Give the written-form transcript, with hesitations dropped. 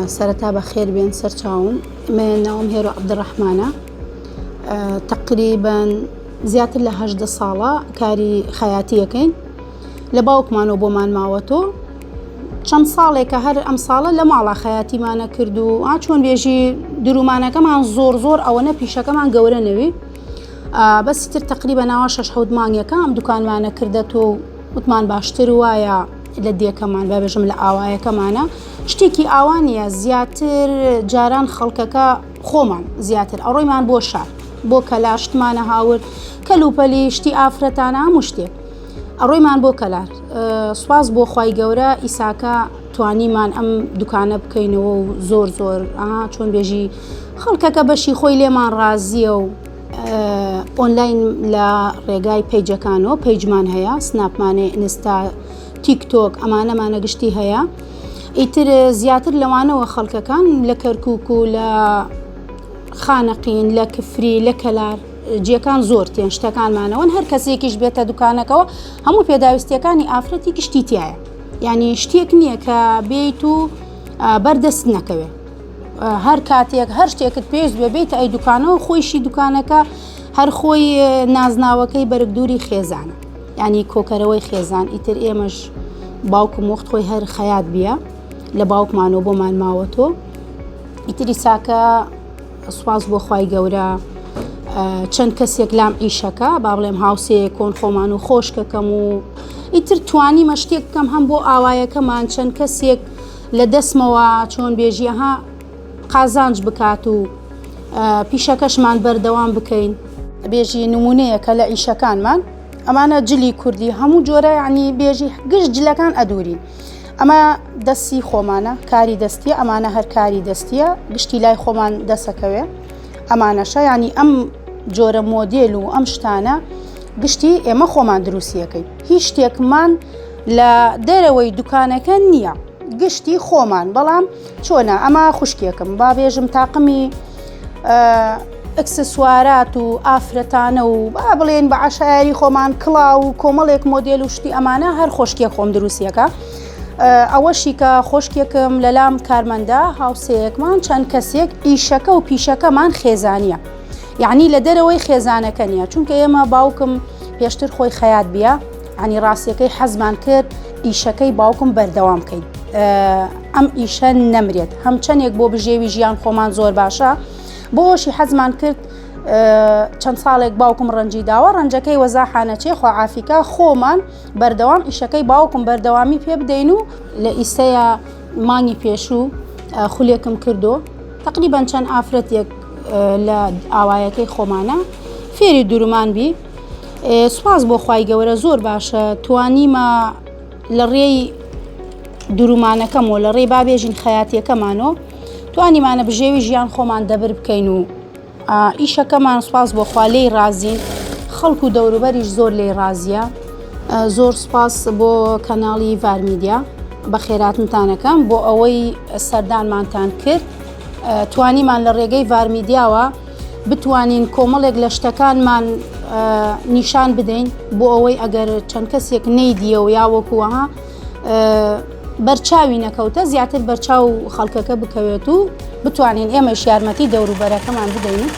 سرتا بخير بين سرچاوم من ناوم هيرو عبد الرحمن تقريبا زيادة ل 18 ساڵە کاری خەیاتیەکەین لە باوکمان و بۆمان ماوەتۆ چەند ساڵێکە هەر ئەم ساڵە لە ماڵا خەیاتیمانە کرد و چۆن بێژی درومانەکەمان زۆر ئەوەنە پیشەکەمان گەورە نەوی بەسی تر تقریبا ناوە 6-7 مانگێکە ئەم دوکانمانە کردەوە وتمان باشتر وایە لە دیەکەمان بەبێژم لە ئاوایەکەمانە شتێکی ئاوانیە زیاتر جاران خەڵکەکە خۆمان زیاتر ئەڕۆیمان بۆ شار بۆ کەلار شتمانە هاورد کەلوپەلی شتی ئافرەتانە هەموو شتێک ئەڕۆیمان بۆ کەلار سواز بۆ خوای گەورە ئیساکە توانیمان ئەم دوکانە بکەینەوە و زۆر چۆن بێژی خەڵکەکە بەشی خۆی لێمان ڕازیە و ئۆنلاین لە ڕێگای پیجەکانەوە پیجمان هەیە سناپمانێ ئینستا تیکتۆک ئەمانەمانە گشتی هەیە ئیتر زیاتر لەوانەوە خەڵکەکان لە کەرکووک و لە خانەقین لە کفری لە کەلار جیەکان زۆر تێن شتەکانمانەوەن هەر کەسێکیش بێتە دوکانەکەەوە هەموو پێداویستیەکانی ئافرەتی گشتی تایە یعنی شتێک نییە کە بێیت و بەردەست نەکەوێ هەر کاتێک هەر شتێکت پێویست بێت ئەی دوکانەوە خۆیشی دوکانەکە هەر خۆی نازناوەکەی بەرگدووری خێزانە یعنی کۆکەرەوەی خێزان ئیتر ئێمەش باوک و مۆخت خۆی هەر خەیات بیە لە باوکمانەوە بۆمان ماوەتۆ ئیتری ساکە سواز بۆ خوای گەورە چەند کەسێک لام ئیشەکە با بڵێم هاوسەیە کۆن خۆمان و خۆشکەکەم و ئیتر توانیمە شتێک بکەم هەم بۆ ئاوایەکەمان چەند کەسێک لە دەستمەوە چۆن بێژیەها قازانج بکات و پیشەکەشمان بەردەوام بکەین بێژی نمونەیەکە لە ئیشەکانمان ئەمانە جلی کوردی هەموو جۆرە یعنی بێژی گشت جلەکان ئەدورین ئەمە دەستی خۆمانە کاری دەستیە ئەمانە هەر کاری دەستیە گشتی لای خۆمان دەسەکەوێ ئەمانەشە ینی ئەم جۆرە مۆدێل و ئەم شتانە گشتی ئێمە خۆمان دروستیەکەین هیچ شتێکمان لە دەرەوەی دوکانەکە نییە گشتی خۆمان بەڵام چۆنە ئەمە خوشکێکم با بێژم تاقمی ئەکسسوارات و ئافرەتانە و با بڵێن بە عەشایری خۆمان کڵاو و کۆمەڵێک مۆدێل و شتی ئەمانە هەر خۆشکێک خۆم دروستیەکە ئەوەشی کە خۆشکێکم لەلام کارمەندە هاوسەیەکمان چەند کەسێک ئیشەکە و پیشەکەمان خێزانیە یعنی لە دەرەوەی خێزانەکە نییە چونکە ئێمە باوکم پێشتر خۆی خەیات بیە ینی ڕاستیەکەی حەزمان کرد ئیشەکەی باوکم بەردەوام بکەین ئەم ئیشە نەمرێت هەم چەندێک بۆ بژێوی ژیان خۆمان زۆر باشە بۆشی حەزمان کرد چەند ساڵێک باوکم ڕەنجی داوە ڕەنجەکەی وەزاحانەچێ خواعافیکە خۆمان بەردەوام ئیشەکەی باوکم بەردەوامی پێ بدەین و لە ئیسەیە مانگی پێشوو خولێکم کردو تقریبا چەند ئافرەتێک لە ئاوایەکەی خۆمانە فێری دورومان بی سواز بۆ خوای گەورە زۆر باشە توانیمە لە ڕێی درومانەکەم و لە ڕێی بابێژین خەیاتیەکەمانەوە توانیمانە بژێوی ژیان خۆمان دەبر بکەین و ئیشەکەمان سواز بۆ خوا لێی رازین خەڵک و دەوروبەریش زۆر لێی رازیە زۆر سپاس بۆ کەناڵی ڤارمیدیا بە خێراتنتانەکەم بۆ ئەوەی سەردانمانتان کرد توانیمان لە ڕێگەی ڤارمیدیاوە بتوانین کۆمەڵێک لە شتەکانمان نیشان بدەین بۆ ئەوەی ئەگەر چەند کەسێک نەیدیە و یا وەکووەها بەرچاوی نەکەوتە زیاتر بەرچاو خەڵکەکە بکەوێت و بتوانین ئێمەش یارمەتی دەوروبەرەکەمان بدەین